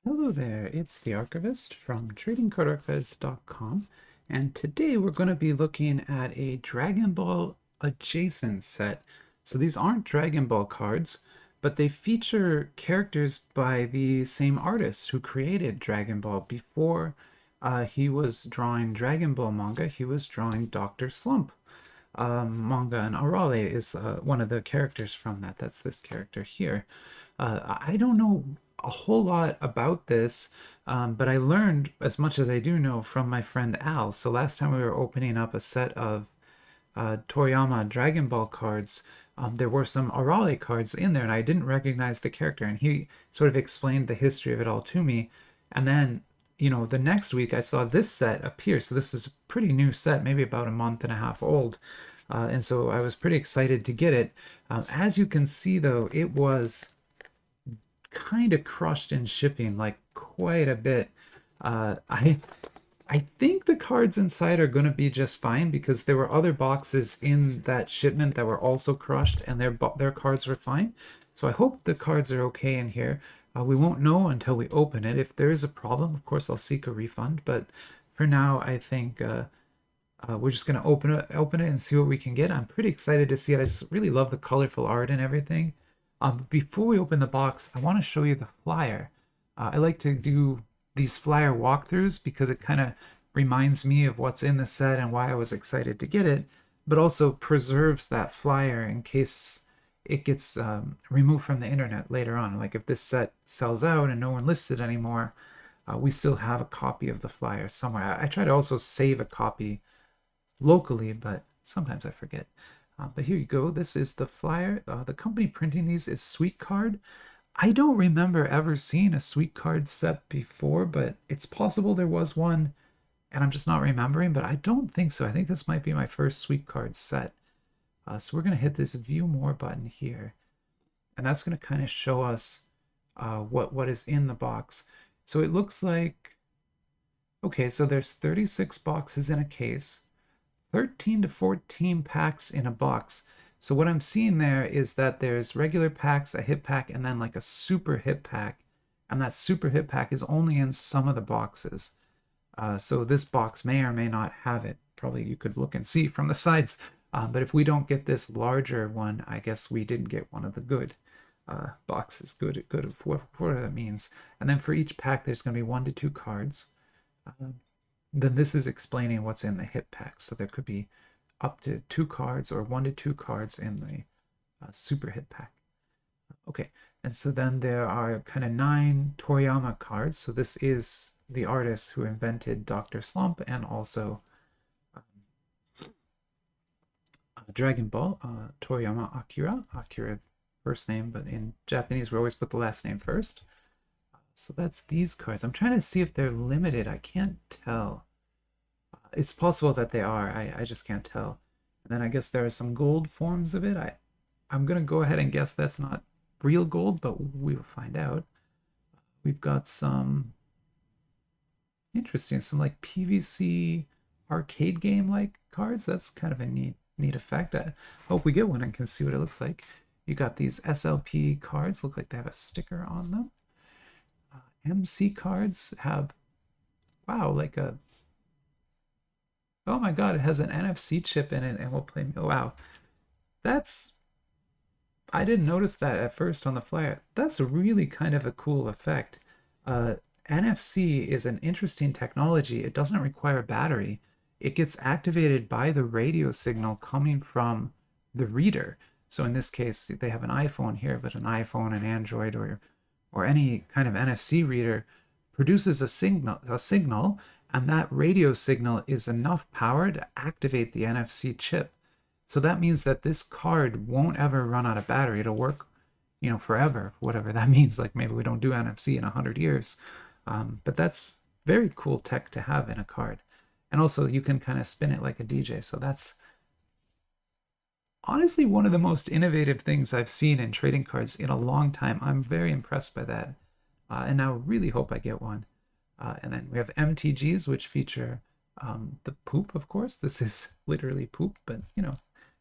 Hello there, it's the Archivist from tradingcardarchives.com, and today we're going to be looking at a Dragon Ball adjacent set. So these aren't Dragon Ball cards, but they feature characters by the same artist who created Dragon Ball. Before he was drawing Dragon Ball manga, he was drawing Dr. Slump manga, and Arale is one of the characters from that. That's this character here. I don't know a whole lot about this, but I learned as much as I do know from my friend Al. So last time we were opening up a set of Toriyama Dragon Ball cards, there were some Arale cards in there, and I didn't recognize the character. And he sort of explained the history of it all to me. And then, the next week I saw this set appear. So this is a pretty new set, maybe about a month and a half old. And so I was pretty excited to get it. As you can see, though, it was kind of crushed in shipping, like quite a bit. I think the cards inside are going to be just fine because there were other boxes in that shipment that were also crushed, and their cards were fine. So I hope the cards are okay in here. We won't know until we open it. If there is a problem, of course, I'll seek a refund. But for now, I think we're just going to open it and see what we can get. I'm pretty excited to see it. I just really love the colorful art and everything. Before we open the box, I want to show you the flyer. I like to do these flyer walkthroughs because it kind of reminds me of what's in the set and why I was excited to get it, but also preserves that flyer in case it gets removed from the internet later on. Like if this set sells out and no one lists it anymore, we still have a copy of the flyer somewhere. I try to also save a copy locally, but sometimes I forget. But here you go. This is the flyer. The company printing these is SweetCard. I don't remember ever seeing a SweetCard set before, but it's possible there was one and I'm just not remembering, but I don't think so. I think this might be my first SweetCard set. So we're going to hit this View More button here, and that's going to kind of show us what is in the box. So it looks like, okay, so there's 36 boxes in a case. 13 to 14 packs in a box. So what I'm seeing there is that there's regular packs, a hit pack, and then like a super hit pack. And that super hit pack is only in some of the boxes. So this box may or may not have it. Probably you could look and see from the sides. But if we don't get this larger one, I guess we didn't get one of the good boxes. Good, whatever that means. And then for each pack, there's going to be 1 to 2 cards. Then this is explaining what's in the hit pack. So there could be up to 2 cards or 1 to 2 cards in the super hit pack. Okay, and so then there are kind of 9 Toriyama cards. So this is the artist who invented Dr. Slump and also Dragon Ball, Toriyama Akira first name, but in Japanese we always put the last name first. So that's these cards. I'm trying to see if they're limited. I can't tell. It's possible that they are. I just can't tell. And then I guess there are some gold forms of it. I'm going to go ahead and guess that's not real gold, but we will find out. We've got some interesting, some like PVC arcade game like cards. That's kind of a neat effect. I hope we get one and can see what it looks like. You got these SLP cards, look like they have a sticker on them. MC cards have, wow, like a, oh my god, it has an NFC chip in it and we'll play, oh wow. That's, I didn't notice that at first on the flyer. That's really kind of a cool effect. NFC is an interesting technology. It doesn't require a battery. It gets activated by the radio signal coming from the reader. So in this case, they have an iPhone here, but an iPhone, an Android, or any kind of NFC reader produces a signal, and that radio signal is enough power to activate the NFC chip. So that means that this card won't ever run out of battery. It'll work, forever, whatever that means. Like maybe we don't do NFC in 100 years. But that's very cool tech to have in a card. And also you can kind of spin it like a DJ. So that's honestly one of the most innovative things I've seen in trading cards in a long time. I'm very impressed by that. And I really hope I get one. And then we have MTGs, which feature the poop, of course. This is literally poop, but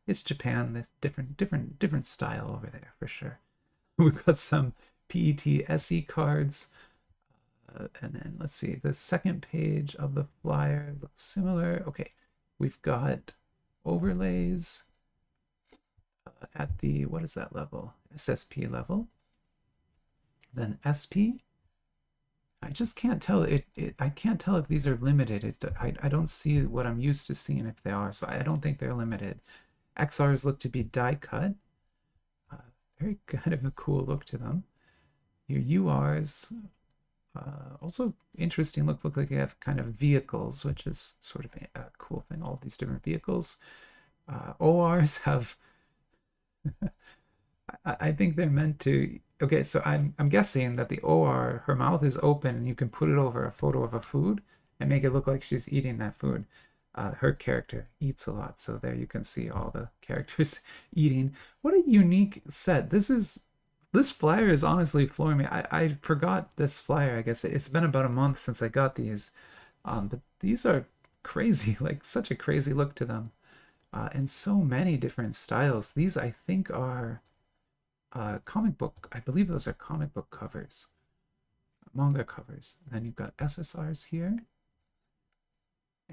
it's Japan. There's different style over there for sure. We've got some PET SE cards. And then let's see, the second page of the flyer looks similar. Okay, we've got overlays at the, what is that level? SSP level. Then SP. I just can't tell I can't tell if these are limited. I don't see what I'm used to seeing if they are, so I don't think they're limited. XRs look to be die cut. Very kind of a cool look to them. Your URs also interesting look like they have kind of vehicles, which is sort of a cool thing. All these different vehicles. ORs have I think they're meant to. Okay, so I'm guessing that the OR, her mouth is open and you can put it over a photo of a food and make it look like she's eating that food. Her character eats a lot, so there you can see all the characters eating. What a unique set. This flyer is honestly flooring me. I forgot this flyer. I guess it's been about a month since I got these. But these are crazy, like such a crazy look to them. And so many different styles. These I think are comic book. I believe those are comic book covers, manga covers. And then you've got SSRs here.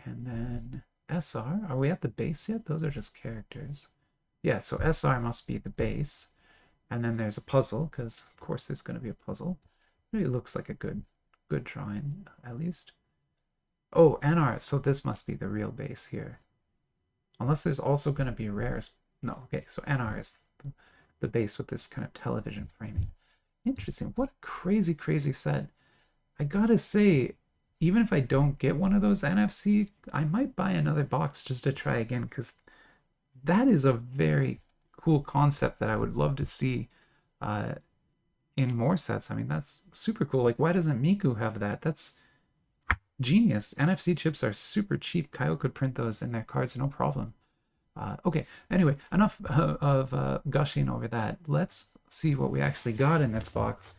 And then SR. Are we at the base yet? Those are just characters. Yeah, so SR must be the base. And then there's a puzzle, because of course there's going to be a puzzle. It really looks like a good drawing, at least. Oh, NR. So this must be the real base here. Unless there's also going to be rares. No, okay, so NR is the base with this kind of television framing. Interesting. What a crazy, crazy set. I gotta say, even if I don't get one of those NFC, I might buy another box just to try again, because that is a very cool concept that I would love to see in more sets. I mean, that's super cool. Like, why doesn't Miku have that? That's genius. NFC chips are super cheap. Kyle could print those in their cards, no problem. Okay, anyway, enough of gushing over that. Let's see what we actually got in this box.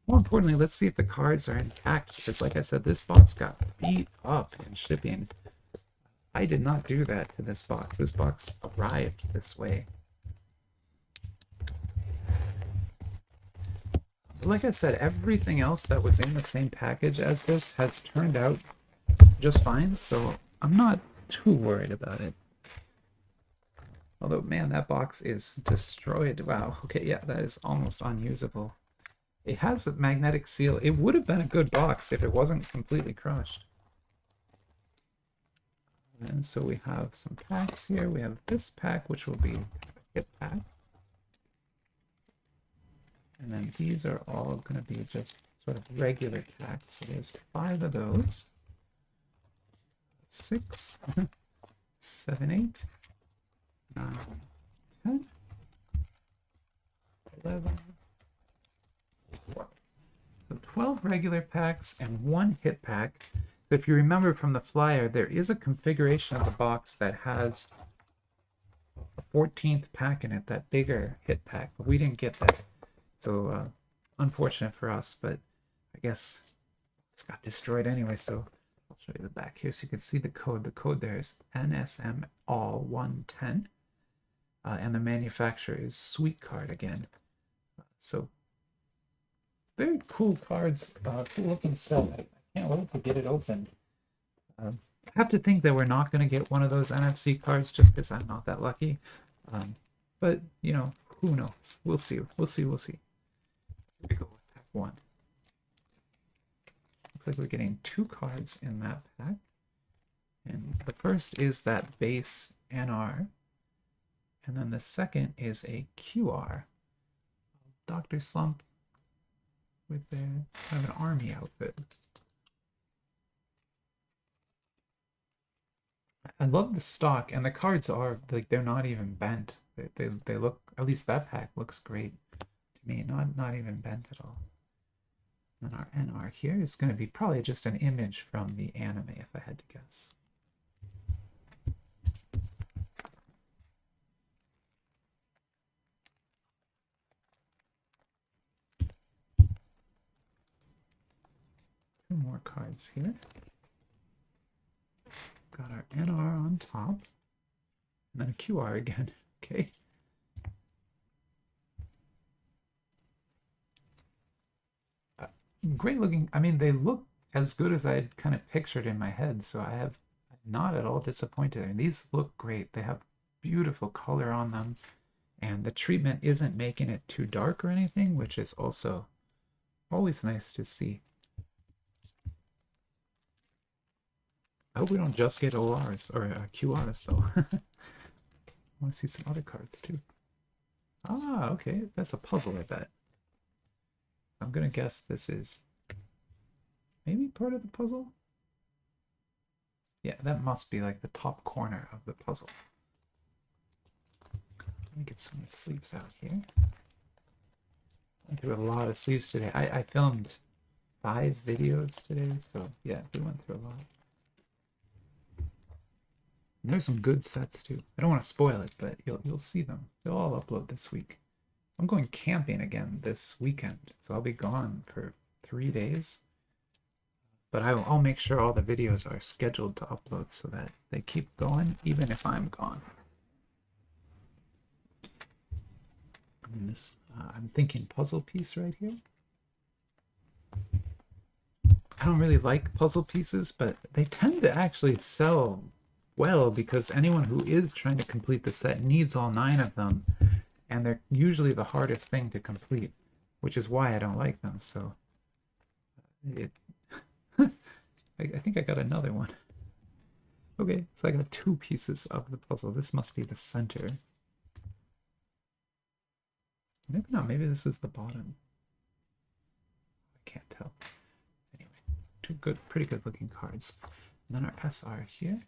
More importantly, let's see if the cards are intact, because like I said, this box got beat up in shipping. I did not do that to this box. This box arrived this way. But like I said, everything else that was in the same package as this has turned out just fine, so I'm not too worried about it. Although, man, that box is destroyed. Wow, okay, yeah, that is almost unusable. It has a magnetic seal. It would have been a good box if it wasn't completely crushed. And so we have some packs here. We have this pack, which will be a hit pack. And then these are all going to be just sort of regular packs. So there's 5 of those. 6, 7, 8, 9, 10, 11, 12. So 12 regular packs and 1 hit pack. So if you remember from the flyer, there is a configuration of the box that has a 14th pack in it, that bigger hit pack. But we didn't get that. So unfortunate for us, but I guess it's got destroyed anyway. So I'll show you the back here so you can see the code. The code there is NSM all 110. And the manufacturer is SweetCard again. So very cool cards, cool looking set. I can't wait to get it open. I have to think that we're not going to get one of those NFC cards just because I'm not that lucky. But, you know, who knows? We'll see. We'll see. We'll see. Here we go with pack 1. Looks like we're getting 2 cards in that pack. And the first is that base NR. And then the second is a QR. Dr. Slump with their kind of an army outfit. I love the stock, and the cards are like they're not even bent. They look, at least that pack looks great to me. Not even bent at all. And our NR here is going to be probably just an image from the anime, if I had to guess. Two more cards here. Got our NR on top, and then a QR again. Okay. great looking. I mean, they look as good as I'd kind of pictured in my head, so I have not at all disappointed. I mean, these look great. They have beautiful color on them, and the treatment isn't making it too dark or anything, which is also always nice to see. I hope we don't just get ORs or QRs though. I want to see some other cards too. Ah, okay, that's a puzzle, I bet. I'm gonna guess this is maybe part of the puzzle. Yeah, that must be like the top corner of the puzzle. Let me get some of the sleeves out here. Went through a lot of sleeves today. I filmed 5 videos today, so yeah, we went through a lot. And there's some good sets too. I don't want to spoil it, but you'll see them. They'll all upload this week. I'm going camping again this weekend, so I'll be gone for 3 days. But I'll make sure all the videos are scheduled to upload so that they keep going even if I'm gone. And this, I'm thinking puzzle piece right here. I don't really like puzzle pieces, but they tend to actually sell well because anyone who is trying to complete the set needs all 9 of them, and they're usually the hardest thing to complete, which is why I don't like them. So I think I got another one. Okay, so I got 2 pieces of the puzzle. This must be the center. Maybe not. Maybe this is the bottom. I can't tell. Anyway, 2 good, pretty good looking cards. And then our SR here.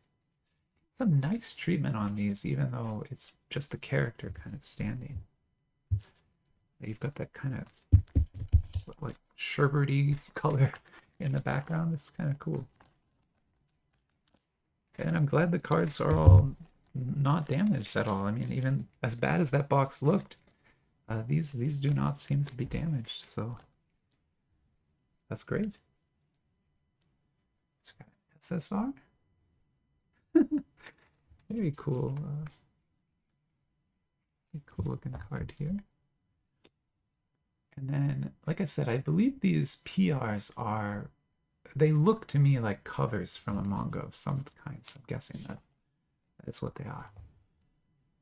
Some nice treatment on these, even though it's just the character kind of standing. You've got that kind of like sherbety color in the background. It's kind of cool. And I'm glad the cards are all not damaged at all. I mean, even as bad as that box looked, these do not seem to be damaged, so that's great. It's got SSR. Very cool. Very cool looking card here. And then, like I said, I believe these PRs are, they look to me like covers from a manga of some kind, so I'm guessing that is what they are.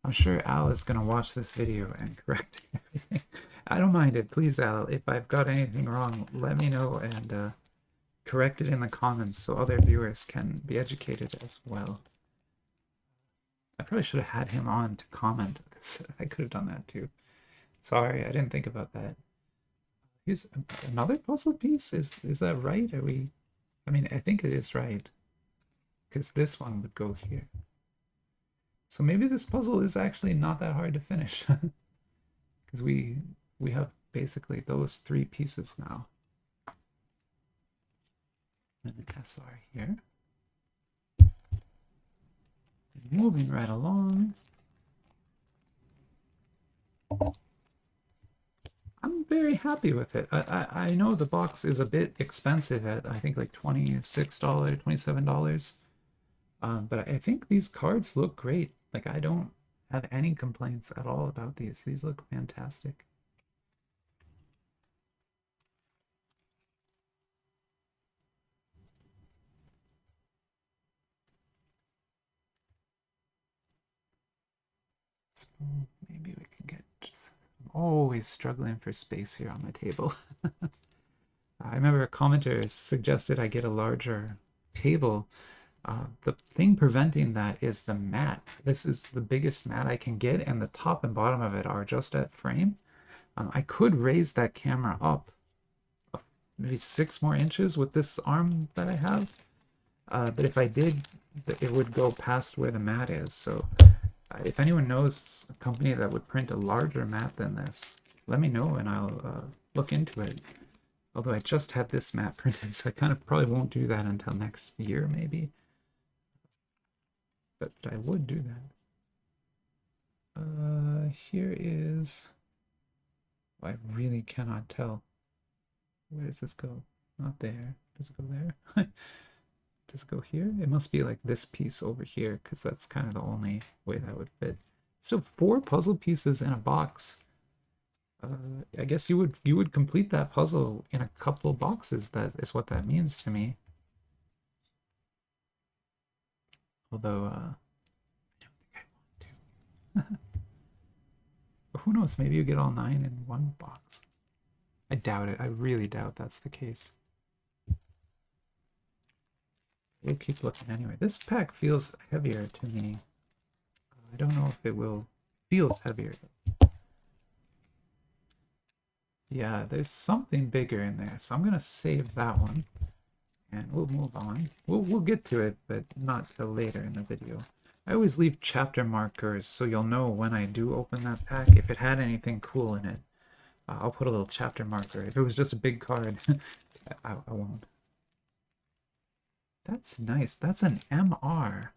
I'm sure Al is going to watch this video and correct everything. I don't mind it. Please, Al, if I've got anything wrong, let me know and correct it in the comments so other viewers can be educated as well. I probably should have had him on to comment this. I could have done that too. Sorry, I didn't think about that. Here's another puzzle piece. Is that right? Are we? I mean, I think it is right, because this one would go here. So maybe this puzzle is actually not that hard to finish, because we have basically those 3 pieces now. And an SR here. Moving right along. I'm very happy with it. I know the box is a bit expensive at, I think, like $26, $27. But I think these cards look great. Like, I don't have any complaints at all about these. These look fantastic. Maybe we can get just... I'm always struggling for space here on my table. I remember a commenter suggested I get a larger table. The thing preventing that is the mat. This is the biggest mat I can get, and the top and bottom of it are just at frame. I could raise that camera up maybe 6 more inches with this arm that I have. But if I did, it would go past where the mat is. So if anyone knows a company that would print a larger mat than this, let me know and I'll look into it. Although I just had this mat printed, so I kind of probably won't do that until next year, maybe. But I would do that. Here is... I really cannot tell. Where does this go? Not there. Does it go there? Does it go here? It must be like this piece over here, because that's kind of the only way that would fit. So 4 puzzle pieces in a box. I guess you would complete that puzzle in a couple boxes. That is what that means to me. Although I don't think I want to. But who knows? Maybe you get all 9 in one box. I doubt it. I really doubt that's the case. We'll keep looking anyway. This pack feels heavier to me. I don't know if it will. Feels heavier. Yeah, there's something bigger in there, so I'm gonna save that one, and we'll move on. We'll get to it, but not till later in the video. I always leave chapter markers so you'll know when I do open that pack if it had anything cool in it. I'll put a little chapter marker. If it was just a big card, I won't. That's nice. That's an MR.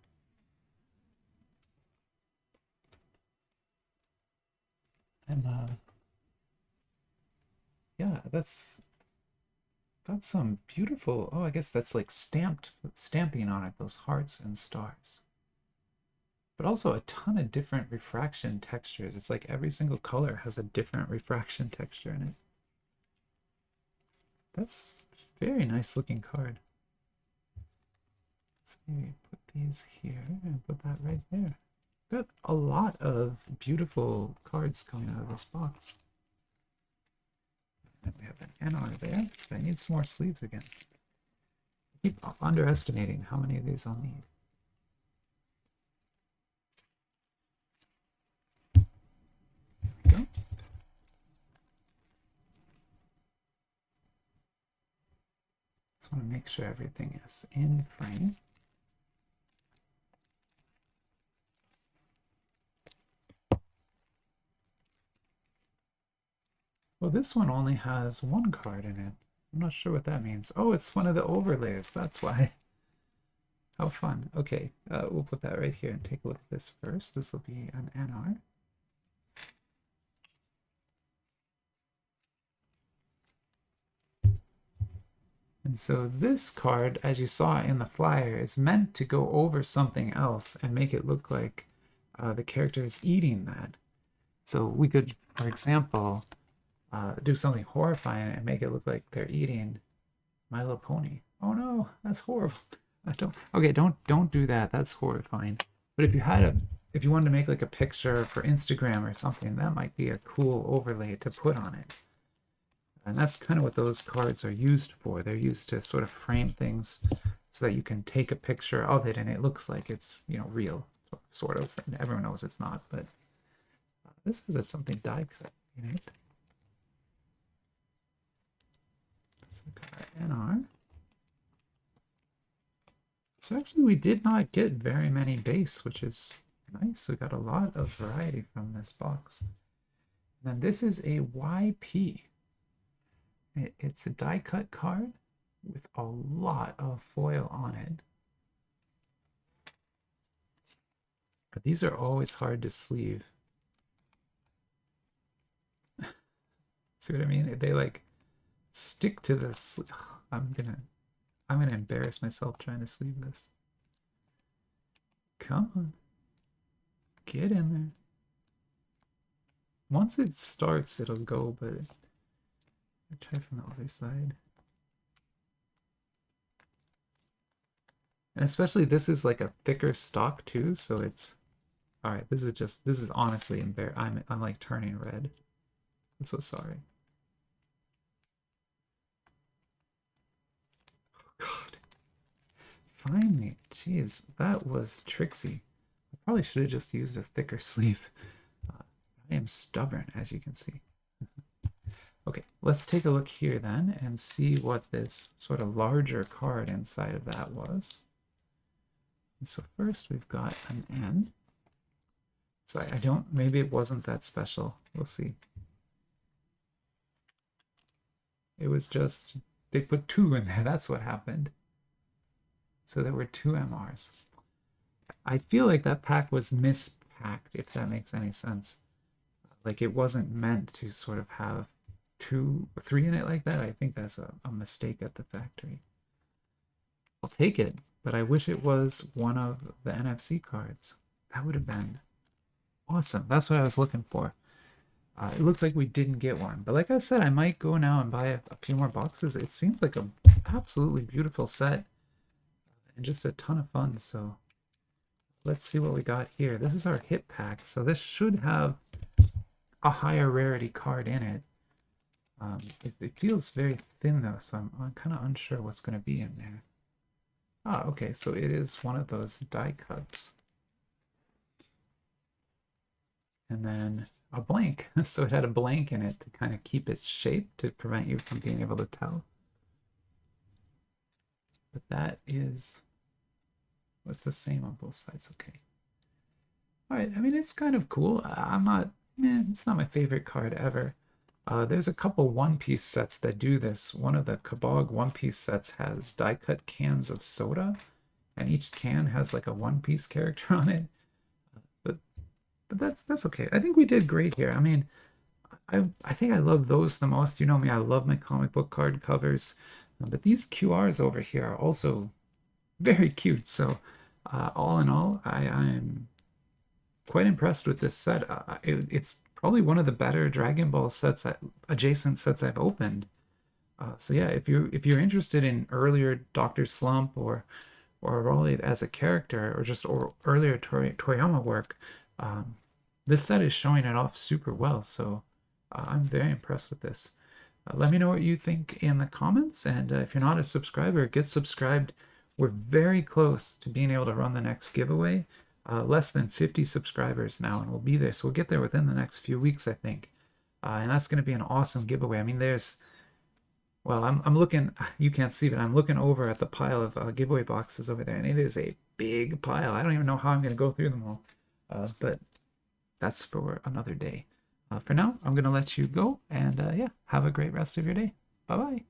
And yeah, that's some beautiful. Oh, I guess that's like stamping on it, those hearts and stars. But also a ton of different refraction textures. It's like every single color has a different refraction texture in it. That's a very nice looking card. Let's maybe put these here and put that right there. Got a lot of beautiful cards coming out of this box. And we have an NR there. I need some more sleeves again. I keep underestimating how many of these I'll need. There we go. Just want to make sure everything is in frame. Well, this one only has one card in it. I'm not sure what that means. Oh, it's one of the overlays. That's why. How fun. Okay, we'll put that right here and take a look at this first. This will be an NR. And so this card, as you saw in the flyer, is meant to go over something else and make it look like the character is eating that. So we could, for example, do something horrifying and make it look like they're eating My Little Pony. Oh no, that's horrible. Don't do that. That's horrifying. But if you wanted to make like a picture for Instagram or something, that might be a cool overlay to put on it. And that's kind of what those cards are used for. They're used to sort of frame things so that you can take a picture of it and it looks like it's, real, sort of. And everyone knows it's not, but this is something die cut, So we got our NR. So actually we did not get very many base, which is nice. We got a lot of variety from this box. And then this is a YP. It's a die cut card with a lot of foil on it. But these are always hard to sleeve. See what I mean? They like stick to this. I'm gonna embarrass myself trying to sleeve this. Come on. Get in there. Once it starts, it'll go, but I'll try from the other side. And especially this is like a thicker stock too, so it's all right. This is honestly embarrassing. I'm like turning red. I'm so sorry. Oh God. Finally, jeez, that was tricksy. I probably should have just used a thicker sleeve. I am stubborn, as you can see. Okay, let's take a look here then and see what this sort of larger card inside of that was. And so first we've got an N. So maybe it wasn't that special. We'll see. It was just, they put 2 in there. That's what happened. So there were 2 MRs. I feel like that pack was mispacked, if that makes any sense. Like it wasn't meant to sort of have 2 or 3 in it like that. I think that's a mistake at the factory. I'll take it, but I wish it was one of the NFC cards. That would have been awesome. That's what I was looking for. It looks like we didn't get one, but like I said, I might go now and buy a few more boxes. It seems like a absolutely beautiful set and just a ton of fun. So let's see what we got here. This is our hit pack, so this should have a higher rarity card in it. It feels very thin though, so I'm kind of unsure what's going to be in there. Ah, okay, so it is one of those die cuts. And then a blank. So it had a blank in it to kind of keep its shape to prevent you from being able to tell. But that is, what's the same on both sides? Okay. All right, I mean, it's kind of cool. I'm not, it's not my favorite card ever. There's a couple One Piece sets that do this. One of the Kabog One Piece sets has die cut cans of soda, and each can has like a One Piece character on it. But that's okay. I think we did great here. I mean, I think I love those the most. You know me, I love my comic book card covers. But these QRs over here are also very cute. So all in all, I'm quite impressed with this set. It's probably one of the better Dragon Ball sets, adjacent sets I've opened. So yeah, if you're interested in earlier Dr. Slump or Arale as a character, or just earlier Toriyama work, this set is showing it off super well. So I'm very impressed with this. Let me know what you think in the comments, and if you're not a subscriber, get subscribed. We're very close to being able to run the next giveaway. Less than 50 subscribers now, and we'll be there. So we'll get there within the next few weeks, I think. And that's going to be an awesome giveaway. I mean, there's, well, I'm looking, you can't see, but I'm looking over at the pile of giveaway boxes over there, and it is a big pile. I don't even know how I'm going to go through them all, but that's for another day. For now, I'm going to let you go, and yeah, have a great rest of your day. Bye-bye.